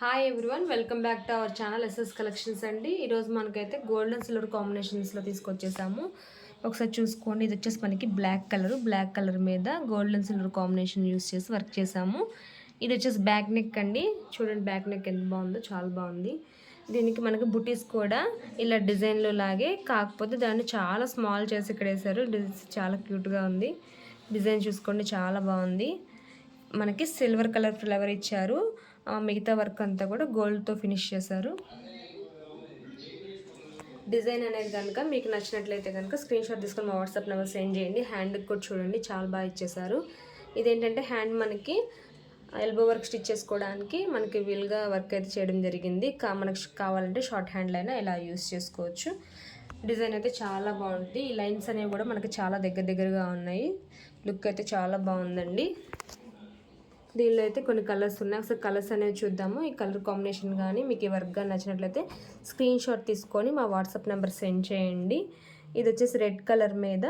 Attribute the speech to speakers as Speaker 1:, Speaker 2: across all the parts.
Speaker 1: Hi everyone, welcome back to our channel SS collections అండి. ఈరోజు మనకైతే గోల్డ్ అండ్ సిల్వర్ కాంబినేషన్స్లో తీసుకొచ్చేసాము. ఒకసారి చూసుకోండి, ఇది వచ్చేసి మనకి బ్లాక్ కలర్ మీద gold and silver combination use చేసి వర్క్ చేసాము. ఇది వచ్చేసి బ్యాక్ నెక్ అండి. చూడండి బ్యాక్ నెక్ ఎంత బాగుందో, చాలా బాగుంది. దీనికి మనకి బుటీస్ కూడా ఇలా డిజైన్లో లాగే, కాకపోతే దాన్ని చాలా స్మాల్ చేసి ఇక్కడ వేసారు. చాలా క్యూట్గా ఉంది. డిజైన్ చూసుకోండి, చాలా బాగుంది. మనకి సిల్వర్ కలర్ ఫ్లవర్ ఇచ్చారు. మిగతా వర్క్ అంతా కూడా గోల్డ్తో ఫినిష్ చేశారు. డిజైన్ అనేది కనుక మీకు నచ్చినట్లయితే కనుక స్క్రీన్ షాట్ తీసుకొని మా వాట్సాప్ నెంబర్ సెండ్ చేయండి. హ్యాండ్కి కూడా చూడండి, చాలా బాగా ఇచ్చేసారు. ఇదేంటంటే హ్యాండ్ మనకి ఎల్బో వర్క్ స్టిచ్ చేసుకోవడానికి మనకి వీలుగా వర్క్ అయితే చేయడం జరిగింది. మనకు కావాలంటే షార్ట్ హ్యాండ్లు అయినా ఇలా యూస్ చేసుకోవచ్చు. డిజైన్ అయితే చాలా బాగుంది. ఈ లైన్స్ అనేవి కూడా మనకి చాలా దగ్గరగా ఉన్నాయి. లుక్ అయితే చాలా బాగుందండి. దీనిలో అయితే కొన్ని కలర్స్ ఉన్నాయి. ఒకసారి కలర్స్ అనేవి చూద్దాము. ఈ కలర్ కాంబినేషన్ కానీ మీకు ఈ వర్క్ కానీ నచ్చినట్లయితే స్క్రీన్ షాట్ తీసుకొని మా వాట్సాప్ నెంబర్ సెండ్ చేయండి. ఇది వచ్చేసి రెడ్ కలర్ మీద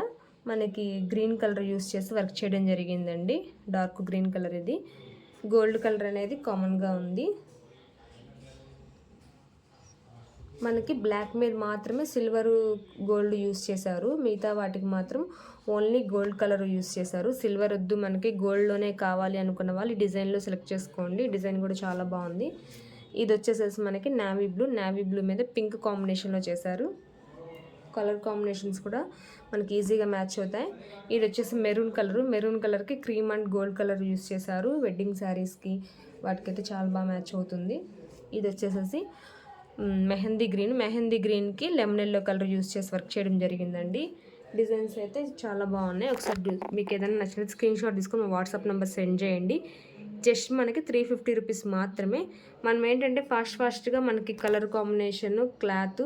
Speaker 1: మనకి గ్రీన్ కలర్ యూస్ చేసి వర్క్ చేయడం జరిగిందండి. Dark green colour. ఇది గోల్డ్ కలర్ అనేది కామన్గా ఉంది. మనకి బ్లాక్ మీద మాత్రమే సిల్వర్ గోల్డ్ యూస్ చేశారు. మిగతా వాటికి మాత్రం ఓన్లీ గోల్డ్ కలర్ యూస్ చేశారు. సిల్వర్ వద్దు, మనకి గోల్డ్లోనే కావాలి అనుకున్న వాళ్ళు ఈ డిజైన్లో సెలెక్ట్ చేసుకోండి. డిజైన్ కూడా చాలా బాగుంది. ఇది వచ్చేసేసి మనకి నావీ బ్లూ మీద పింక్ కాంబినేషన్లో చేశారు. కలర్ కాంబినేషన్స్ కూడా మనకి ఈజీగా మ్యాచ్ అవుతాయి. ఇది వచ్చేసి మెరూన్ కలర్కి cream and gold colour use చేశారు. వెడ్డింగ్ శారీస్కి వాటికైతే చాలా బాగా మ్యాచ్ అవుతుంది. ఇది వచ్చేసేసి మెహందీ గ్రీన్కి లెమన్ ఎల్లో కలర్ యూస్ చేసి వర్క్ చేయడం జరిగిందండి. డిజైన్స్ అయితే చాలా బాగున్నాయి. ఒకసారి మీకు ఏదైనా నచ్చిన స్క్రీన్ షాట్ తీసుకొని మా వాట్సాప్ నెంబర్ సెండ్ చేయండి. జస్ట్ మనకి 350 రూపీస్ మాత్రమే. మనం ఏంటంటే ఫాస్ట్గా మనకి colour combination, cloth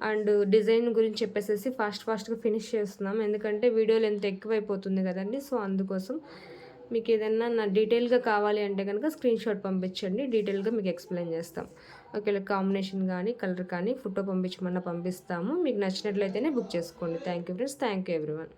Speaker 1: and design గురించి చెప్పేసి ఫాస్ట్గా ఫినిష్ చేస్తున్నాం. ఎందుకంటే వీడియోలు ఎంత ఎక్కువైపోతుంది కదండి. సో అందుకోసం మీకు ఏదైనా డీటెయిల్గా కావాలి అంటే కనుక స్క్రీన్ షాట్ పంపించండి. డీటెయిల్గా మీకు ఎక్స్ప్లెయిన్ చేస్తాం. ఒకవేళ కాంబినేషన్ కానీ కలర్ కానీ ఫోటో పంపించమన్నా పంపిస్తాము. మీకు నచ్చినట్లయితేనే బుక్ చేసుకోండి. Thank you friends. Thank you everyone.